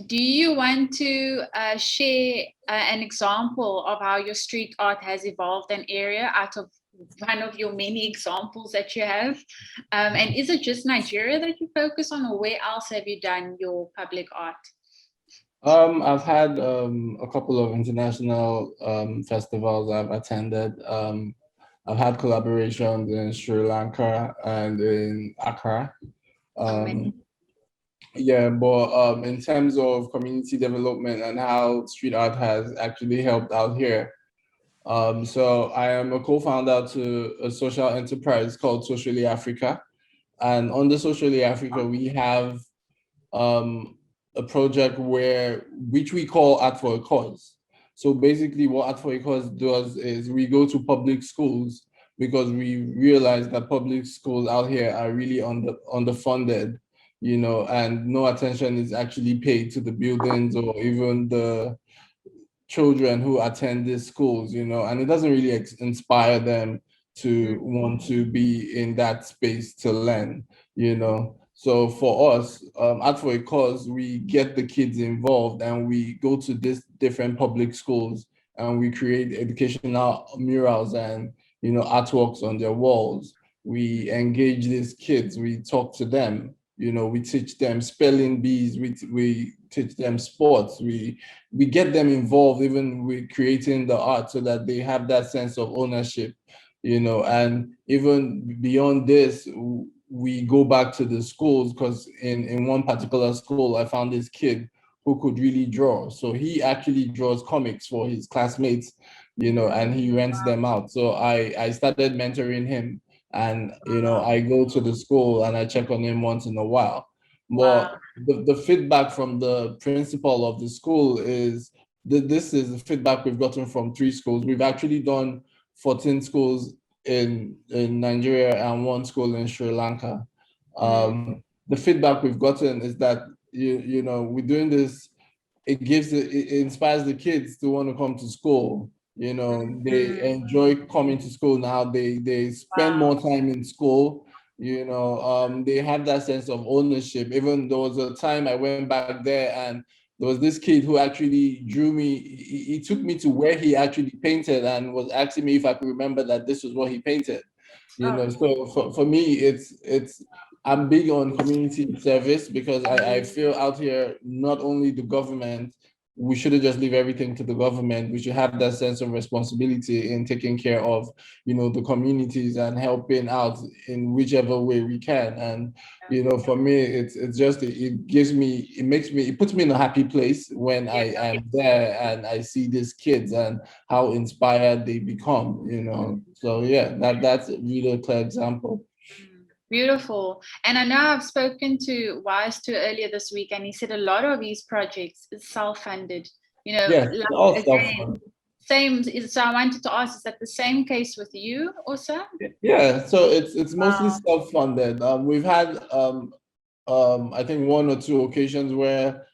Do you want to share an example of how your street art has evolved an area out of one of your many examples that you have? And is it just Nigeria that you focus on, or where else have you done your public art? I've had a couple of international festivals I've attended. I've had collaborations in Sri Lanka and in Accra. Yeah, but in terms of community development and how street art has actually helped out here. So I am a co-founder to a social enterprise called Socially Africa. And under Socially Africa, we have a project which we call Art for a Cause. So basically what Art for a Cause does is we go to public schools because we realize that public schools out here are really underfunded, you know, and no attention is actually paid to the buildings or even the children who attend these schools, you know, and it doesn't really inspire them to want to be in that space to learn, you know. So for us, Art for a Cause, we get the kids involved and we go to these different public schools and we create educational murals and, you know, artworks on their walls. We engage these kids, we talk to them, you know, we teach them spelling bees, we teach them sports, we get them involved even with creating the art so that they have that sense of ownership, you know. And even beyond this, we go back to the schools because in one particular school, I found this kid who could really draw. So he actually draws comics for his classmates, you know, and he rents them out. So I started mentoring him. And, you know, I go to the school and I check on him once in a while. But the feedback from the principal of the school is this is the feedback we've gotten from 3 schools. We've actually done 14 schools in Nigeria and 1 school in Sri Lanka. The feedback we've gotten is that, you know, we're doing this, it inspires the kids to want to come to school. You know, they enjoy coming to school now. They spend more time in school. You know, they have that sense of ownership. Even there was a time I went back there and there was this kid who actually drew me. He took me to where he actually painted and was asking me if I could remember that this was what he painted. You know, so for me, it's I'm big on community service because I feel out here, not only the government, we shouldn't just leave everything to the government. We should have that sense of responsibility in taking care of, you know, the communities and helping out in whichever way we can. And, you know, for me, it puts me in a happy place when I am there and I see these kids and how inspired they become, you know. So yeah, that's a really clear example. Beautiful. And I know I've spoken to Wise too earlier this week, and he said a lot of these projects is self-funded. You know, all self-funded. Same. So I wanted to ask, is that the same case with you also? Yeah. So it's mostly self-funded. We've had I think 1 or 2 occasions where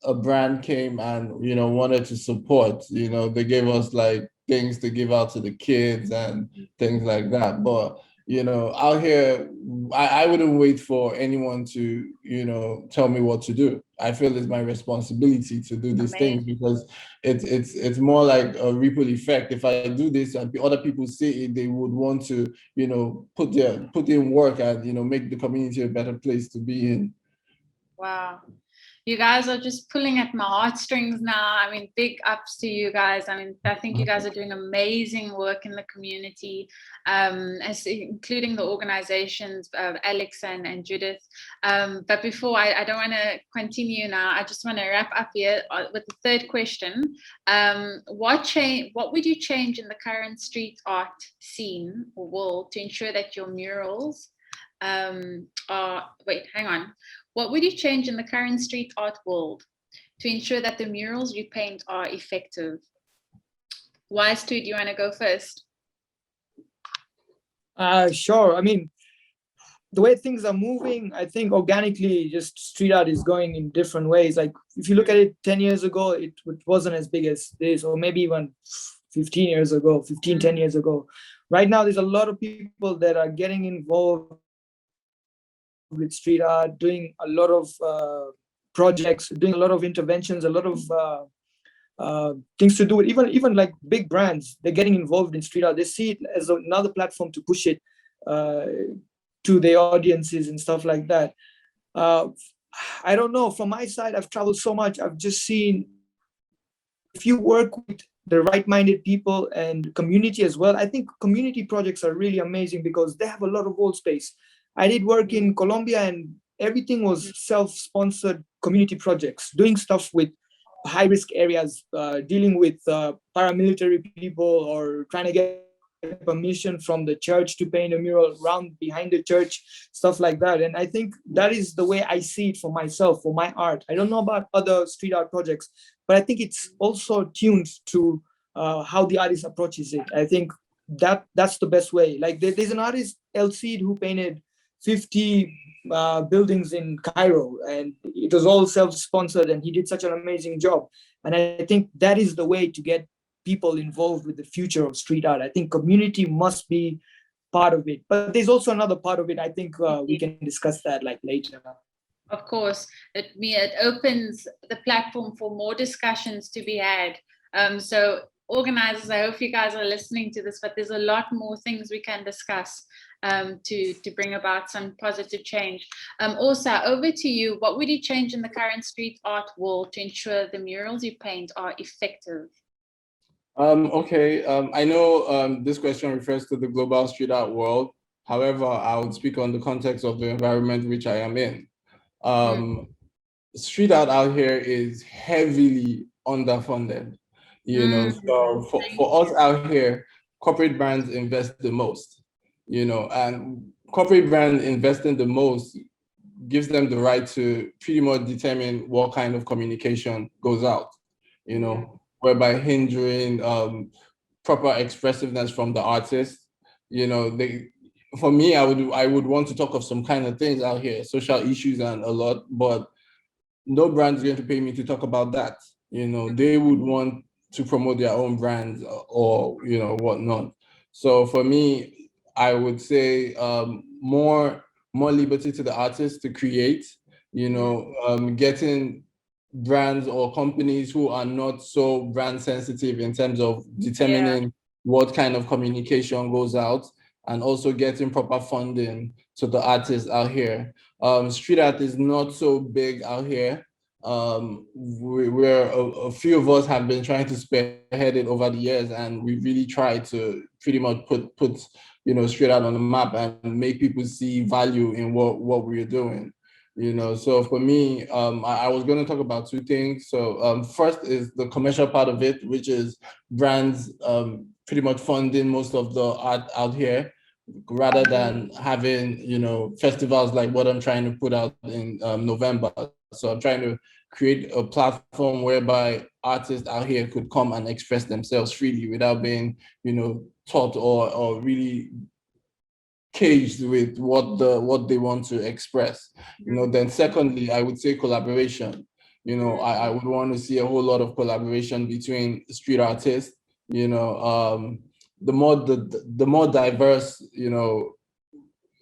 a brand came and, you know, wanted to support, you know, they gave us like things to give out to the kids and things like that. But, you know, out here, I wouldn't wait for anyone to, you know, tell me what to do. I feel it's my responsibility to do these things because it's more like a ripple effect. If I do this and other people see it, they would want to, you know, put in work and, you know, make the community a better place to be in. Wow. You guys are just pulling at my heartstrings now. I mean, big ups to you guys. I mean, I think you guys are doing amazing work in the community, including the organizations of Alex and Judith. But before I don't want to continue now, I just want to wrap up here with the third question. What would you change in the current street art scene or world to ensure that your murals What would you change in the current street art world to ensure that the murals you paint are effective? Wise, do you want to go first? Sure. I mean, the way things are moving, I think organically, just street art is going in different ways. Like if you look at it 10 years ago, it wasn't as big as this, or maybe even 10 years ago. Right now, there's a lot of people that are getting involved with street art, doing a lot of projects, doing a lot of interventions, a lot of things to do with even like big brands. They're getting involved in street art. They see it as another platform to push it to their audiences and stuff like that. I don't know. From my side, I've traveled so much. I've just seen if you work with the right-minded people and community as well. I think community projects are really amazing because they have a lot of wall space. I did work in Colombia and everything was self-sponsored community projects, doing stuff with high-risk areas, dealing with paramilitary people or trying to get permission from the church to paint a mural around behind the church, stuff like that. And I think that is the way I see it for myself, for my art. I don't know about other street art projects, but I think it's also tuned to how the artist approaches it. I think that's the best way. Like there's an artist, El Cid, who painted 50 buildings in Cairo, and it was all self-sponsored, and he did such an amazing job. And I think that is the way to get people involved with the future of street art. I think community must be part of it, but there's also another part of it. I think we can discuss that like later. Of course, it opens the platform for more discussions to be had. So organizers, I hope you guys are listening to this, but there's a lot more things we can discuss to bring about some positive change. Also, over to you. What would you change in the current street art world to ensure the murals you paint are effective? I know this question refers to the global street art world. However, I would speak on the context of the environment which I am in. Street art out here is heavily underfunded. You know, so for us out here, corporate brands invest the most, you know, and corporate brands investing the most gives them the right to pretty much determine what kind of communication goes out, you know, whereby hindering proper expressiveness from the artist. You know, for me, I would want to talk of some kind of things out here, social issues and a lot, but no brand's going to pay me to talk about that. You know, they would want to promote their own brands or, you know, whatnot. So for me, I would say more liberty to the artist to create, you know, getting brands or companies who are not so brand sensitive in terms of determining what kind of communication goes out, and also getting proper funding to the artists out here. Street art is not so big out here. A few of us have been trying to spearhead it over the years, and we really tried to pretty much put you know, street art on the map and make people see value in what we're doing. You know, so for me, I was going to talk about two things. So first is the commercial part of it, which is brands pretty much funding most of the art out here, rather than having, you know, festivals like what I'm trying to put out in November. So I'm trying to create a platform whereby artists out here could come and express themselves freely without being, you know, taught or really caged with what they want to express. You know, then secondly, I would say collaboration. You know, I would want to see a whole lot of collaboration between street artists. You know, the more diverse, you know,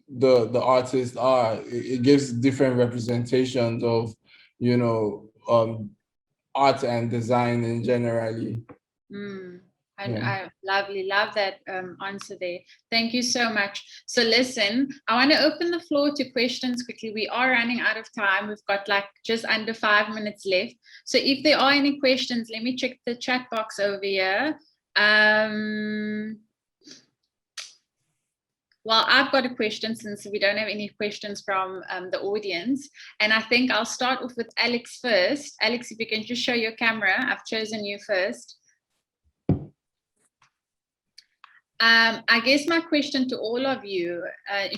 the artists are, it gives different representations of, you know, art and design in generally. I love that answer there. Thank you so much. So listen, I want to open the floor to questions quickly. We are running out of time. We've got like just under 5 minutes left. So if there are any questions, let me check the chat box over here. Well, I've got a question since we don't have any questions from the audience. And I think I'll start off with Alex first. Alex, if you can just show your camera. I've chosen you first. I guess my question to all of you,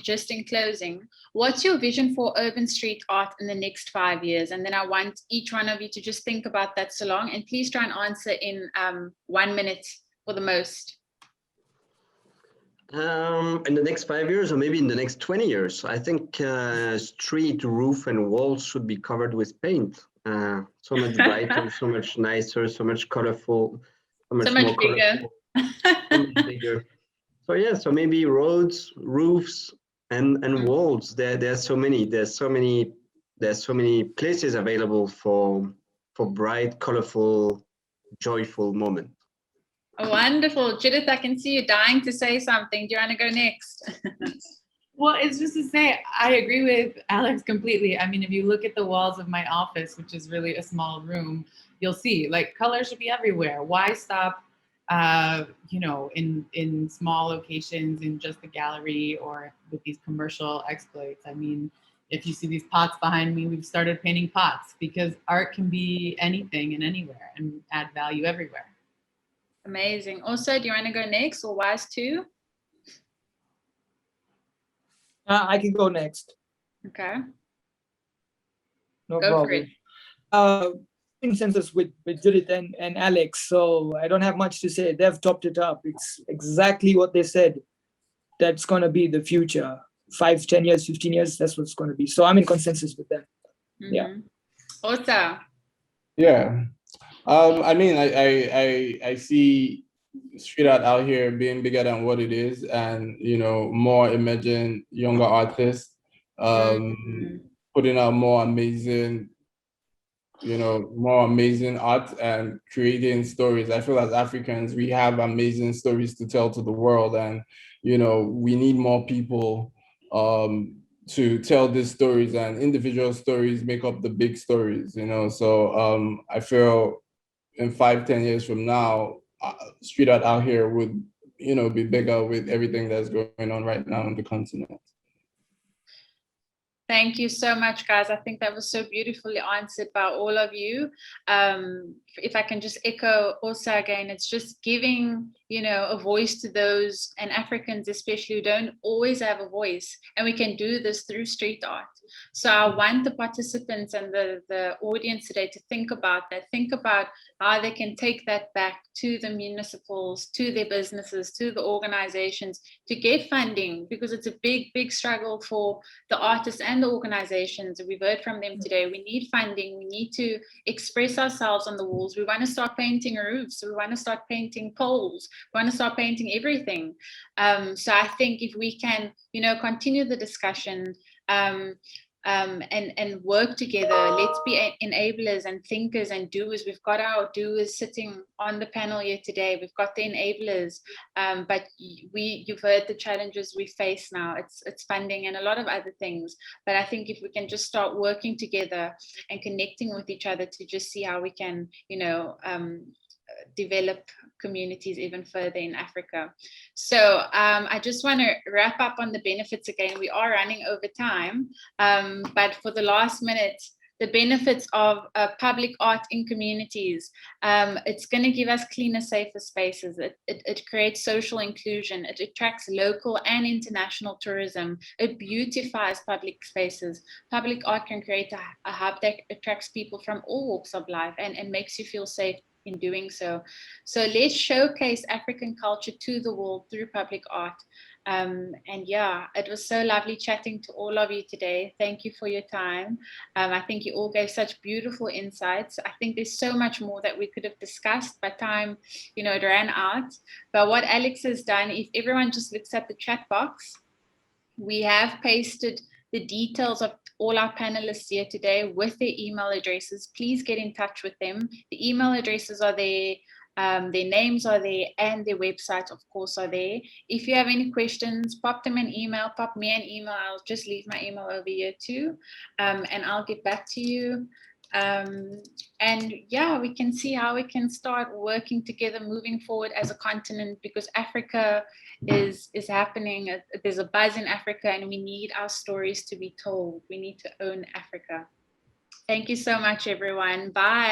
just in closing, what's your vision for urban street art in the next 5 years? And then I want each one of you to just think about that so long. And please try and answer in 1 minute for the most. In the next 5 years, or maybe in the next 20 years, I think street roof and walls should be covered with paint. So much brighter, so much nicer, so much colorful, so much more bigger. So much bigger. So yeah, so maybe roads, roofs, and walls. There's so many places available for bright, colorful, joyful moments. Wonderful. Judith, I can see you dying to say something. Do you want to go next? Well, it's just to say, I agree with Alex completely. I mean, if you look at the walls of my office, which is really a small room, you'll see like color should be everywhere. Why stop, you know, in small locations, in just the gallery or with these commercial exploits? I mean, if you see these pots behind me, we've started painting pots because art can be anything and anywhere and add value everywhere. Amazing. Also, do you want to go next, or Wise too? I can go next. Okay. No Go problem. In consensus with Judith and Alex, so I don't have much to say. They've topped it up. It's exactly what they said. That's going to be the future. 5, 10 years, 15 years, that's what's going to be. So I'm in consensus with them. Yeah. Ota. Yeah. I mean, I see street art out here being bigger than what it is, and you know, more emerging younger artists putting out more amazing art and creating stories. I feel as Africans, we have amazing stories to tell to the world, and you know, we need more people to tell these stories, and individual stories make up the big stories, you know. So I feel in 5, 10 years from now, street art out here would, you know, be bigger with everything that's going on right now on the continent. Thank you so much, guys. I think that was so beautifully answered by all of you. If I can just echo also again, it's just giving, you know, a voice to those, and Africans especially, who don't always have a voice. And we can do this through street art. So I want the participants and the audience today to think about that, think about how they can take that back to the municipals, to their businesses, to the organizations, to get funding, because it's a big, big struggle for the artists and the organizations. We've heard from them today. We need funding. We need to express ourselves on the walls. We want to start painting roofs. We want to start painting poles. We want to start painting everything. So I think if we can, you know, continue the discussion, and work together. Let's be enablers and thinkers and doers. We've got our doers sitting on the panel here today. We've got the enablers, but you've heard the challenges we face now. It's funding and a lot of other things. But I think if we can just start working together and connecting with each other to just see how we can, you know, develop communities even further in Africa. So I just want to wrap up on the benefits again. We are running over time, but for the last minute, the benefits of public art in communities. It's going to give us cleaner, safer spaces. It creates social inclusion. It attracts local and international tourism. It beautifies public spaces. Public art can create a hub that attracts people from all walks of life and makes you feel safe in doing so. So let's showcase African culture to the world through public art. And yeah, it was so lovely chatting to all of you today. Thank you for your time. I think you all gave such beautiful insights. I think there's so much more that we could have discussed, but time, it ran out. But what Alex has done, if everyone just looks at the chat box, we have pasted the details of all our panelists here today with their email addresses. Please get in touch with them. The email addresses are there. Their names are there, and their websites, of course, are there. If you have any questions, pop them an email, pop me an email. I'll just leave my email over here too, and I'll get back to you. And yeah, we can see how we can start working together, moving forward as a continent, because Africa is happening. There's a buzz in Africa, and we need our stories to be told. We need to own Africa. Thank you so much, everyone. Bye.